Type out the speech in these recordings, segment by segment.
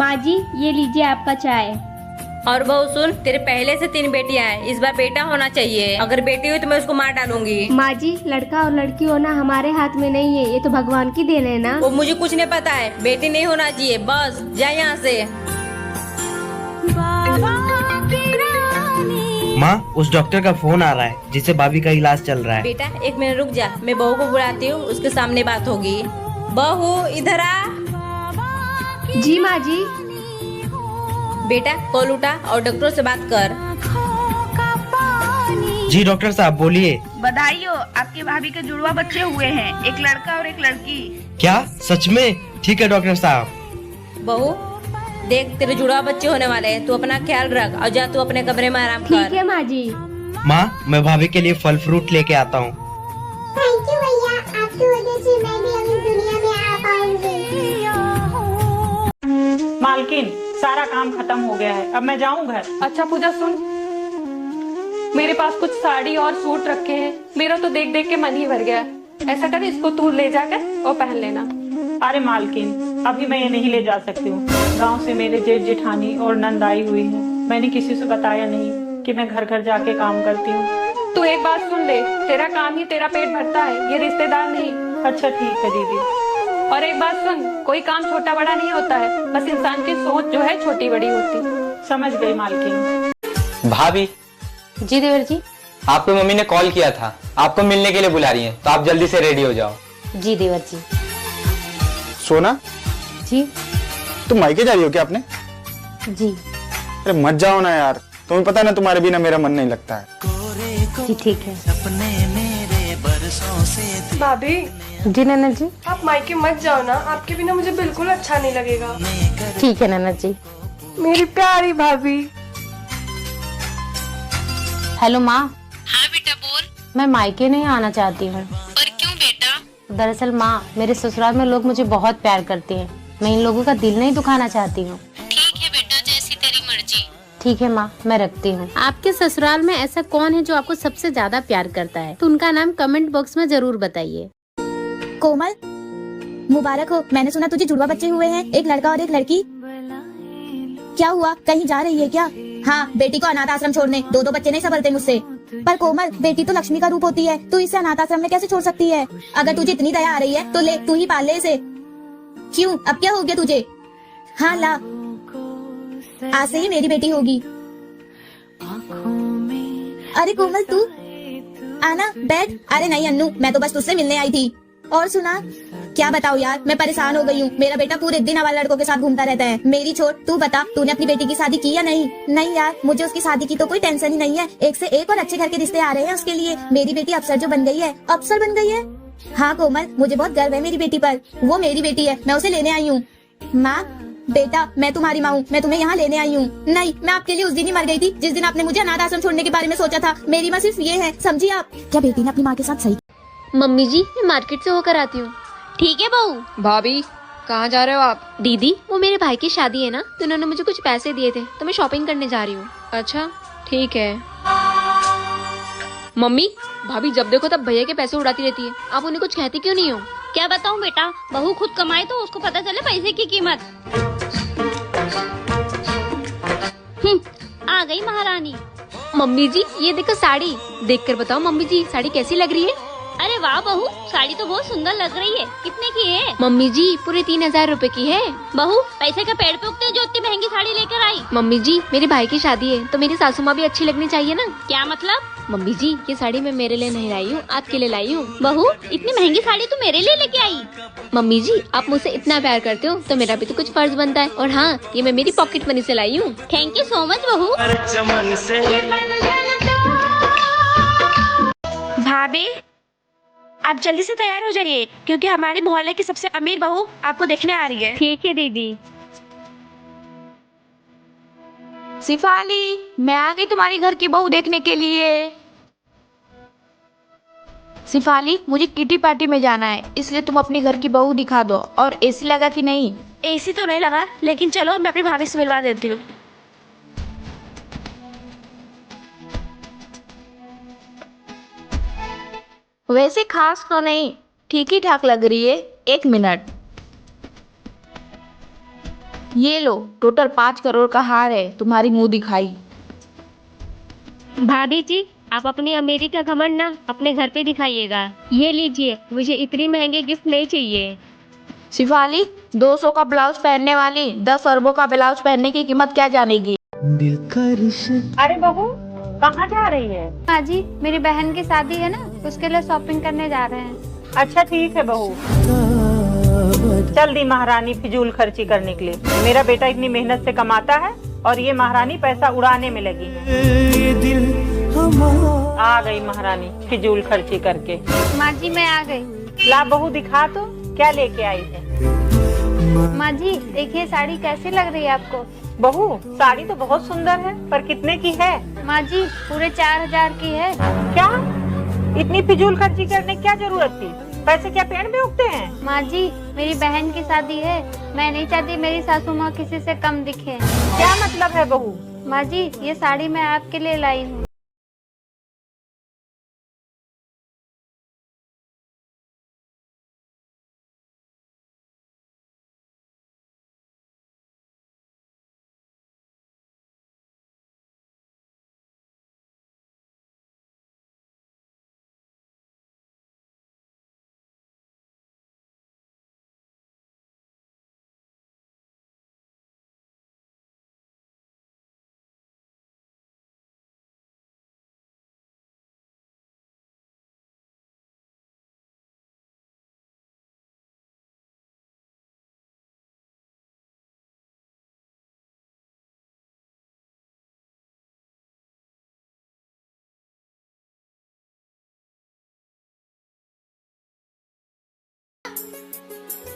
माँ जी ये लीजिए आपका चाय। और बहू सुन, तेरे पहले से 3 बेटियां हैं, इस बार बेटा होना चाहिए। अगर बेटी हुई तो मैं उसको मार डालूंगी। माँ जी लड़का और लड़की होना हमारे हाथ में नहीं है, ये तो भगवान की देन है ना। वो मुझे कुछ नहीं पता है, बेटी नहीं होना चाहिए, बस जा यहाँ से। माँ उस डॉक्टर का फोन आ रहा है जिससे भाभी का इलाज चल रहा है। बेटा 1 मिनट रुक जा, मैं बहू को बुलाती हूँ, उसके सामने बात होगी। बहू इधर आ। जी माँ जी। बेटा कॉल उठा और डॉक्टर से बात कर। जी डॉक्टर साहब बोलिए। बधाई हो, आपके भाभी के जुड़वा बच्चे हुए हैं, एक लड़का और एक लड़की। क्या सच में? ठीक है डॉक्टर साहब। बहू देख, तेरे जुड़वा बच्चे होने वाले हैं, तू अपना ख्याल रख और जा तू अपने कमरे में आराम कर। ठीक है माँ जी। माँ मैं भाभी के लिए फल फ्रूट लेके आता हूँ। थैंक यू भैया, आपकी वजह से मैं भी अभी दुनिया में आ पाऊंगी। मालकिन सारा काम खत्म हो गया है, अब मैं जाऊं घर। अच्छा पूजा सुन, मेरे पास कुछ साड़ी और सूट रखे हैं, मेरा तो देख देख के मन ही भर गया है। ऐसा कर, इसको तू ले जाकर और पहन लेना। अरे मालकिन अभी मैं ये नहीं ले जा सकती हूँ, गांव से मेरे जेठ जेठानी और नंद आई हुई है, मैंने किसी से बताया नहीं कि मैं घर घर जाके काम करती हूँ। तू एक बात सुन ले, तेरा काम ही तेरा पेट भरता है, ये रिश्तेदार नहीं। अच्छा ठीक है दीदी। और एक बात सुन, कोई काम छोटा बड़ा नहीं होता है, बस इंसान की सोच जो है छोटी बड़ी होती। समझ गई मालकिन। भाभी जी देवर जी। आपकी मम्मी ने कॉल किया था, आपको मिलने के लिए बुला रही हैं, तो आप जल्दी से रेडी हो जाओ। जी देवर जी। सोना जी। तुम मायके जा रही हो क्या अपने? जी। अरे मत जाओ ना यार, तुम्हें पता है ना तुम्हारे बिना मेरा मन नहीं लगता है। जी ठीक है। भाभी। जी नैना जी। आप मायके मत जाओ ना, आपके बिना मुझे बिल्कुल अच्छा नहीं लगेगा। ठीक है नैना जी। मेरी प्यारी भाभी। हेलो माँ। हाँ बेटा बोल। मैं मायके नहीं आना चाहती हूँ। पर क्यों बेटा? दरअसल माँ, मेरे ससुराल में लोग मुझे बहुत प्यार करते हैं, मैं इन लोगों का दिल नहीं दुखाना चाहती हूँ। ठीक है बेटा, जैसी तेरी मर्जी। ठीक है माँ, मैं रखती हूँ। आपके ससुराल में ऐसा कौन है जो आपको सबसे ज्यादा प्यार करता है? तो उनका नाम कमेंट बॉक्स में जरूर बताइए। कोमल मुबारक हो, मैंने सुना तुझे जुड़वा बच्चे हुए हैं, एक लड़का और एक लड़की। क्या हुआ, कहीं जा रही है क्या? हाँ, बेटी को अनाथ आश्रम छोड़ने, 2 बच्चे नहीं संभलते मुझसे। पर कोमल, बेटी तो लक्ष्मी का रूप होती है, तू इसे अनाथ आश्रम में कैसे छोड़ सकती है? अगर तुझे इतनी दया आ रही है तो ले, तू ही पाल ले इसे। क्यों, अब क्या हो गया तुझे? हाँ ला, आज से ही मेरी बेटी होगी। अरे कोमल तू आना, बैठ। अरे नहीं अन्नू, मैं तो बस तुझसे मिलने आई थी। और सुना, क्या बताओ यार, मैं परेशान हो गई हूँ। मेरा बेटा पूरे दिन आवारा लड़कों के साथ घूमता रहता है। मेरी छोड़, तू बता, तूने अपनी बेटी की शादी की या नहीं? नहीं यार, मुझे उसकी शादी की तो कोई टेंशन ही नहीं है, एक से एक और अच्छे घर के रिश्ते आ रहे हैं उसके लिए। मेरी बेटी अफसर जो बन गई है। अफसर बन गई है? हाँ कोमल, मुझे बहुत गर्व है मेरी बेटी पर, वो मेरी बेटी है, मैं उसे लेने आई हूँ। माँ बेटा, मैं तुम्हारी माँ हूँ, मैं तुम्हें यहाँ लेने आई हूँ। नहीं, मैं आपके लिए उस दिन ही मर गई थी जिस दिन आपने मुझे अनाथ आश्रम छोड़ने के बारे में सोचा था। मेरी माँ सिर्फ ये है, समझी आप? क्या बेटी ने अपनी माँ के साथ सही? मम्मी जी मैं मार्केट से होकर आती हूँ। ठीक है बहू। भाभी कहाँ जा रहे हो आप? दीदी वो मेरे भाई की शादी है ना, तो उन्होंने मुझे कुछ पैसे दिए थे, तो मैं शॉपिंग करने जा रही हूँ। अच्छा ठीक है। मम्मी, भाभी जब देखो तब भैया के पैसे उड़ाती रहती है, आप उन्हें कुछ कहती क्यों नहीं हो? क्या बताऊँ बेटा, बहू खुद कमाए तो उसको पता चले पैसे की कीमत। आ गई महारानी। मम्मी जी ये देखो साड़ी, देखकर बताओ मम्मी जी साड़ी कैसी लग रही है? अरे वाह बहू, साड़ी तो बहुत सुंदर लग रही है। कितने की है? मम्मी जी पूरे 3000 रुपए की है। बहू पैसे का पेड़ पे उगते जो इतनी महंगी साड़ी लेकर आई? मम्मी जी मेरे भाई की शादी है, तो मेरी सासू माँ भी अच्छी लगनी चाहिए ना। क्या मतलब? मम्मी जी ये साड़ी मैं मेरे लिए नहीं लाई हूँ, आपके लिए लाई हूँ। बहू इतनी महंगी साड़ी तू मेरे लिए लेके आई? मम्मी जी आप मुझसे इतना प्यार करते हो तो मेरा भी तो कुछ फर्ज बनता है। और हाँ, ये मैं मेरी पॉकेट मनी से लाई हूँ। थैंक यू सो मच बहू। भाभी आप जल्दी से तैयार हो जाइए, क्योंकि हमारे मोहल्ले की सबसे अमीर बहू आपको देखने आ रही है। ठीक है दीदी। सिफाली, मैं आ गई तुम्हारी घर की बहू देखने के लिए। सिफाली, मुझे किटी पार्टी में जाना है, इसलिए तुम अपनी घर की बहू दिखा दो। और एसी लगा कि नहीं? एसी तो नहीं लगा, लेकिन चलो मैं अपनी भाभी से मिलवा देती हूँ। वैसे खास तो नहीं, ठीक ही ठाक लग रही है। 1 मिनट। ये लो, टोटल 5 करोड़ का हार है, तुम्हारी मुंह दिखाई। भाभी जी, आप अपनी अमीरी का घमंड ना अपने घर पे दिखाइएगा। ये लीजिए, मुझे इतनी महंगे गिफ्ट नहीं चाहिए। शिफाली, 200 का ब्लाउज पहनने वाली 10 अरबों का ब्लाउज पहनने की कीमत क्या जानेगी। अरे बहू, कहाँ जा रही है? माँ जी, मेरी बहन की शादी है ना, उसके लिए शॉपिंग करने जा रहे हैं। अच्छा ठीक है बहू, चल दी महारानी फिजूल खर्ची करने के लिए। मेरा बेटा इतनी मेहनत से कमाता है और ये महारानी पैसा उड़ाने में लगी है। आ गई महारानी फिजूल खर्ची करके। माँ जी, मैं आ गई। ला बहू, दिखा तो क्या लेके आई है। माँ जी, देखिए साड़ी कैसी लग रही है आपको। बहू, साड़ी तो बहुत सुंदर है, पर कितने की है? माँ जी, पूरे 4000 की है। क्या? इतनी फिजूल खर्ची करने की क्या जरूरत थी? पैसे क्या पेड़ में उगते हैं? माँ जी, मेरी बहन की शादी है, मैं नहीं चाहती मेरी सासू माँ किसी से कम दिखे। क्या मतलब है बहू? माँ जी, ये साड़ी मैं आपके लिए लाई हूँ।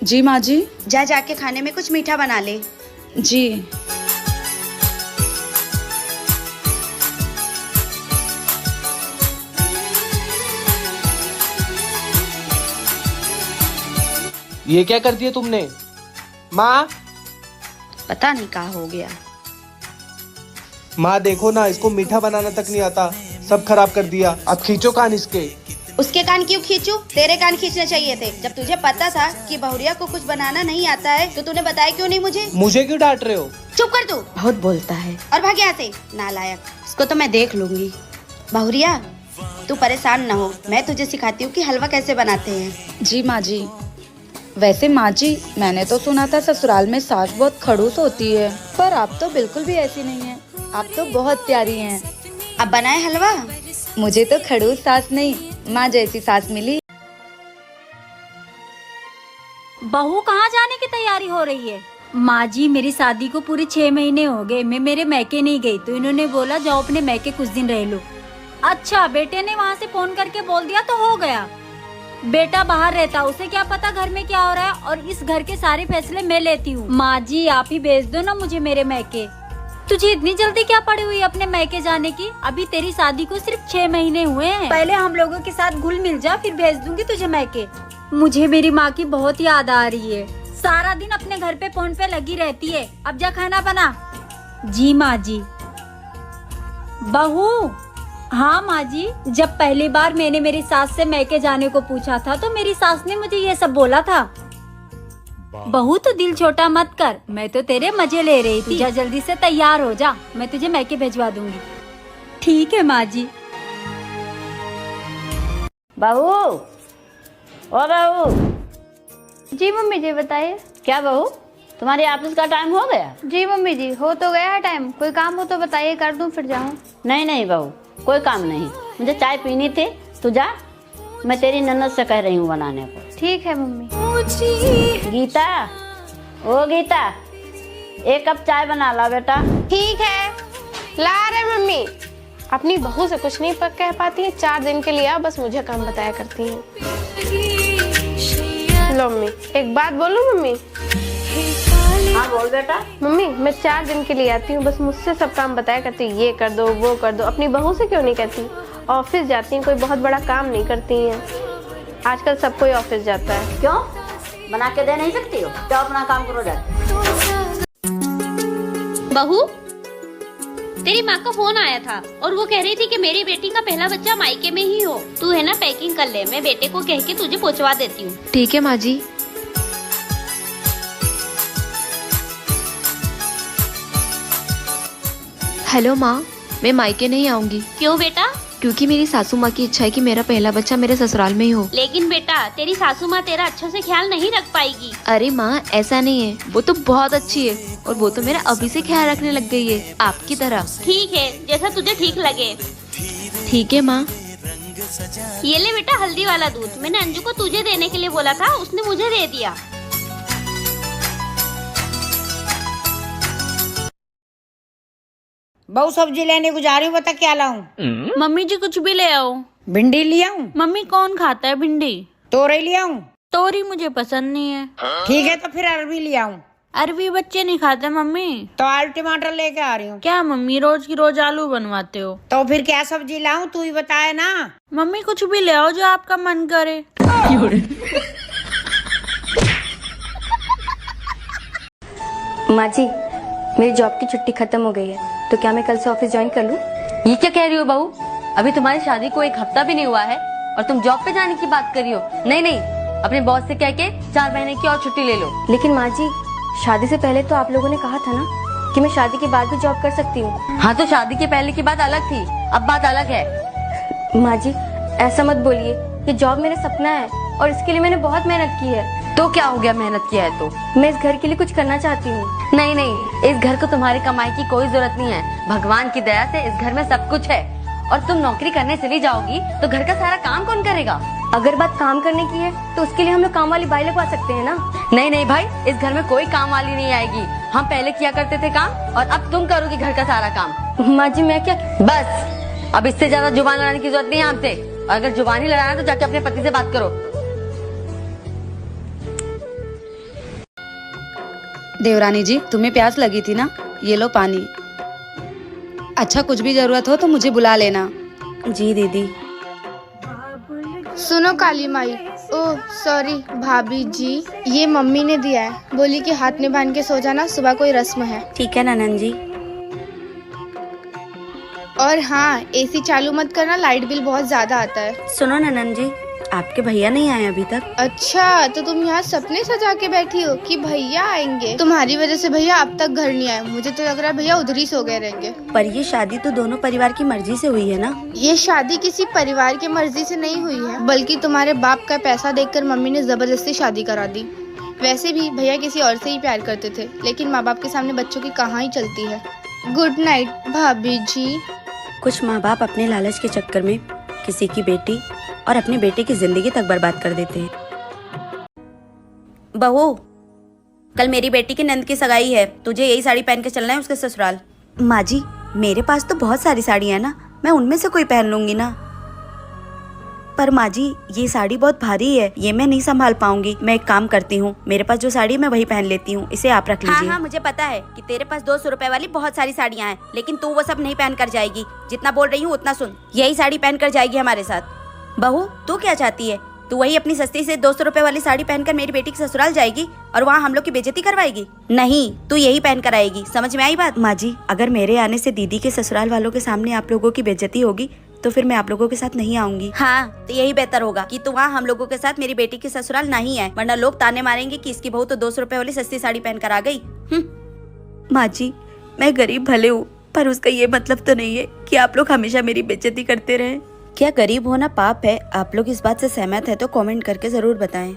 जी माँ जी। जाके खाने में कुछ मीठा बना ले। जी। ये क्या कर दिया तुमने? माँ, पता नहीं कहाँ हो गया। माँ देखो ना, इसको मीठा बनाना तक नहीं आता, सब खराब कर दिया। अब खींचो कान इसके। उसके कान क्यों खींचूं? तेरे कान खींचने चाहिए थे। जब तुझे पता था कि बहुरिया को कुछ बनाना नहीं आता है तो तूने बताया क्यों नहीं मुझे? मुझे क्यों डांट रहे हो? चुप कर तू, बहुत बोलता है। और भाग यहाँ से, नालायक। इसको तो मैं देख लूंगी। बहुरिया, तू परेशान न हो, मैं तुझे सिखाती हूँ कि हलवा कैसे बनाते हैं। जी माँ जी। वैसे माँ जी, मैंने तो सुना था ससुराल में सास बहुत खड़ूस होती है, पर आप तो बिल्कुल भी ऐसी नहीं है। आप तो बहुत प्यारी हैं। अब बनाए हलवा? मुझे तो खड़ूस सास नहीं, माँ जैसी सास मिली। बहू कहाँ जाने की तैयारी हो रही है? माँ जी, मेरी शादी को पूरे 6 महीने हो गए, मैं मेरे मैके नहीं गई, तो इन्होंने बोला जाओ अपने मैके कुछ दिन रह लो। अच्छा, बेटे ने वहाँ से फोन करके बोल दिया तो हो गया। बेटा बाहर रहता, उसे क्या पता घर में क्या हो रहा है, और इस घर के सारे फैसले मैं लेती हूँ। माँ जी, आप ही भेज दो ना मुझे मेरे मैके। तुझे इतनी जल्दी क्या पड़ी हुई है अपने मैके जाने की? अभी तेरी शादी को सिर्फ 6 महीने हुए हैं। पहले हम लोगों के साथ घुल मिल जा, फिर भेज दूंगी तुझे मैके। मुझे मेरी माँ की बहुत याद आ रही है, सारा दिन अपने घर पे फोन पे लगी रहती है। अब जा खाना बना। जी माँ जी। बहू। हाँ माँ जी, जब पहली बार मैंने मेरी सास से मैके जाने को पूछा था तो मेरी सास ने मुझे ये सब बोला था। बहू, तो दिल छोटा मत कर, मैं तो तेरे मजे ले रही थी। जा जल्दी से तैयार हो जा, मैं तुझे मैके भिजवा दूंगी। ठीक है माँ जी। बहू, ओ बहू। जी मम्मी जी, बताइए। क्या बहू, तुम्हारे ऑफिस का टाइम हो गया? जी मम्मी जी, हो तो गया है टाइम। कोई काम हो तो बताइए, कर दूं फिर जाऊं। नहीं नहीं बहू, कोई काम नहीं, मुझे चाय पीनी थी। तू जा, मैं तेरी ननद से कह रही हूँ बनाने को। ठीक है मम्मी। गीता, ओ गीता, 1 कप चाय बना ला बेटा। ठीक है, ला रहे मम्मी। अपनी बहू से कुछ नहीं कह पाती है, 4 दिन के लिए बस मुझे काम बताया करती है। लो मम्मी, एक बात बोलूं मम्मी? हाँ बोल बेटा। मम्मी, मैं 4 दिन के लिए आती हूँ, बस मुझसे सब काम बताया करती है, ये कर दो वो कर दो। अपनी बहू से क्यों नहीं कहती? ऑफिस जाती हैं, कोई बहुत बड़ा काम नहीं करती हैं। आजकल सब कोई ऑफिस जाता है। क्यों बना के दे नहीं सकती हो? जाओ अपना काम करो जाके। बहू, तेरी माँ का फोन आया था और वो कह रही थी कि मेरी बेटी का पहला बच्चा मायके में ही हो। तू है ना, पैकिंग कर ले, मैं बेटे को कह के तुझे पहुँचवा देती हूँ। ठीक है माँ जी। हेलो माँ, मैं मायके नहीं आऊंगी। क्यों बेटा? क्योंकि मेरी सासू माँ की इच्छा है कि मेरा पहला बच्चा मेरे ससुराल में ही हो। लेकिन बेटा तेरी सासू माँ तेरा अच्छे से ख्याल नहीं रख पाएगी। अरे माँ ऐसा नहीं है, वो तो बहुत अच्छी है और वो तो मेरा अभी से ख्याल रखने लग गई है, आपकी तरह। ठीक है, जैसा तुझे ठीक लगे। ठीक है माँ। ये ले बेटा हल्दी वाला दूध। मैंने अंजू को तुझे देने के लिए बोला था, उसने मुझे दे दिया। बहु सब्जी लेने को जा रही हूँ, बता क्या लाऊं? मम्मी जी कुछ भी ले आओ। भिंडी ले आऊं? मम्मी कौन खाता है भिंडी? तोरई ले आऊं? तोरी मुझे पसंद नहीं है। ठीक है तो फिर अरबी ले आऊं? अरबी बच्चे नहीं खाते मम्मी। तो आलू टमाटर लेके आ रही हूँ। क्या मम्मी रोज की रोज आलू बनवाते हो? तो फिर क्या सब्जी लाऊं, तू ही बताए ना। मम्मी कुछ भी ले आओ जो आपका मन करे। माँ जी, मेरी जॉब की छुट्टी खत्म हो गई है, तो क्या मैं कल से ऑफिस ज्वाइन कर लूँ? ये क्या कह रही हो बहू? अभी तुम्हारी शादी को 1 हफ्ता भी नहीं हुआ है और तुम जॉब पे जाने की बात कर रही हो। नहीं नहीं, अपने बॉस से कह के 4 महीने की और छुट्टी ले लो। लेकिन माँ जी, शादी से पहले तो आप लोगों ने कहा था ना कि मैं शादी के बाद भी जॉब कर सकती हूँ। हाँ तो शादी के पहले की बात अलग थी, अब बात अलग है। माँ जी ऐसा मत बोलिए, ये जॉब मेरा सपना है और इसके लिए मैंने बहुत मेहनत की है। तो क्या हो गया, मेहनत किया है तो? मैं इस घर के लिए कुछ करना चाहती हूँ। नहीं नहीं, इस घर को तुम्हारी कमाई की कोई जरूरत नहीं है। भगवान की दया से इस घर में सब कुछ है और तुम नौकरी करने चली जाओगी तो घर का सारा काम कौन करेगा? अगर बात काम करने की है तो उसके लिए हम लोग काम वाली बाई लगवा सकते हैं ना। नहीं नहीं भाई, इस घर में कोई काम वाली नहीं आएगी। हम पहले किया करते थे काम और अब तुम करोगी घर का सारा काम। माँ जी मैं क्या? बस अब इससे ज्यादा जुबान लड़ाने की जरूरत नहीं है हमसे। और अगर जुबान ही लड़ाना तो जाके अपने पति से बात करो। देवरानी जी, तुम्हें प्यास लगी थी ना, ये लो पानी। अच्छा कुछ भी जरूरत हो तो मुझे बुला लेना। जी दीदी। सुनो काली माई, ओह सॉरी भाभी जी, ये मम्मी ने दिया है, बोली कि हाथ में बांध के सो जाना, सुबह कोई रस्म है। ठीक है ननन जी। और हाँ, एसी चालू मत करना, लाइट बिल बहुत ज्यादा आता है। सुनो ननन जी, आपके भैया नहीं आए अभी तक? अच्छा तो तुम यहाँ सपने सजा के बैठी हो कि भैया आएंगे? तुम्हारी वजह से भैया अब तक घर नहीं आए, मुझे तो लग रहा है भैया उधर ही सो गए रहेंगे। पर ये शादी तो दोनों परिवार की मर्जी से हुई है ना? ये शादी किसी परिवार की मर्जी से नहीं हुई है, बल्कि तुम्हारे बाप का पैसा देखकर मम्मी ने जबरदस्ती शादी करा दी। वैसे भी भैया किसी और से ही प्यार करते थे, लेकिन माँ बाप के सामने बच्चों की कहाँ ही चलती है। गुड नाइट भाभी जी। कुछ माँ बाप अपने लालच के चक्कर में किसी की बेटी और अपने बेटे की जिंदगी तक बर्बाद कर देते हैं। बहू, कल मेरी बेटी की नंद की सगाई है, तुझे यही साड़ी पहन के चलना है उसके ससुराल। माँ जी मेरे पास तो बहुत सारी साड़ियाँ है ना, मैं उनमें से कोई पहन लूंगी ना। पर माँ जी ये साड़ी बहुत भारी है, ये मैं नहीं संभाल पाऊंगी। मैं एक काम करती हूँ, मेरे पास जो साड़ी है मैं वही पहन लेती हूँ, इसे आप रख लीजिए। हाँ, मुझे पता है कि तेरे पास 200 रुपए वाली बहुत सारी साड़ियाँ हैं, लेकिन तू वो सब नहीं पहन कर जाएगी। जितना बोल रही हूँ उतना सुन, यही साड़ी पहन कर जाएगी हमारे साथ। बहू तू क्या चाहती है? तू वही अपनी सस्ती से 200 रुपए वाली साड़ी पहनकर मेरी बेटी के ससुराल जाएगी और वहाँ हम लोग की बेइज्जती करवाएगी? नहीं, तू यही पहन कर आएगी। समझ में आई बात? माँ जी अगर मेरे आने से दीदी के ससुराल वालों के सामने आप लोगों की बेइज्जती होगी तो फिर मैं आप लोगों के साथ नहीं आऊंगी। हाँ तो यही बेहतर होगा कि तू वहाँ हम लोगों के साथ मेरी बेटी के ससुराल नहीं आए, वरना लोग ताने मारेंगे कि इसकी बहू तो 200 रुपए वाली सस्ती साड़ी पहन कर आ गई। माँ जी मैं गरीब भले हूँ, पर उसका ये मतलब तो नहीं है कि आप लोग हमेशा मेरी बेइज्जती करते रहें। क्या गरीब होना पाप है? आप लोग इस बात से सहमत है तो कमेंट करके जरूर बताएं।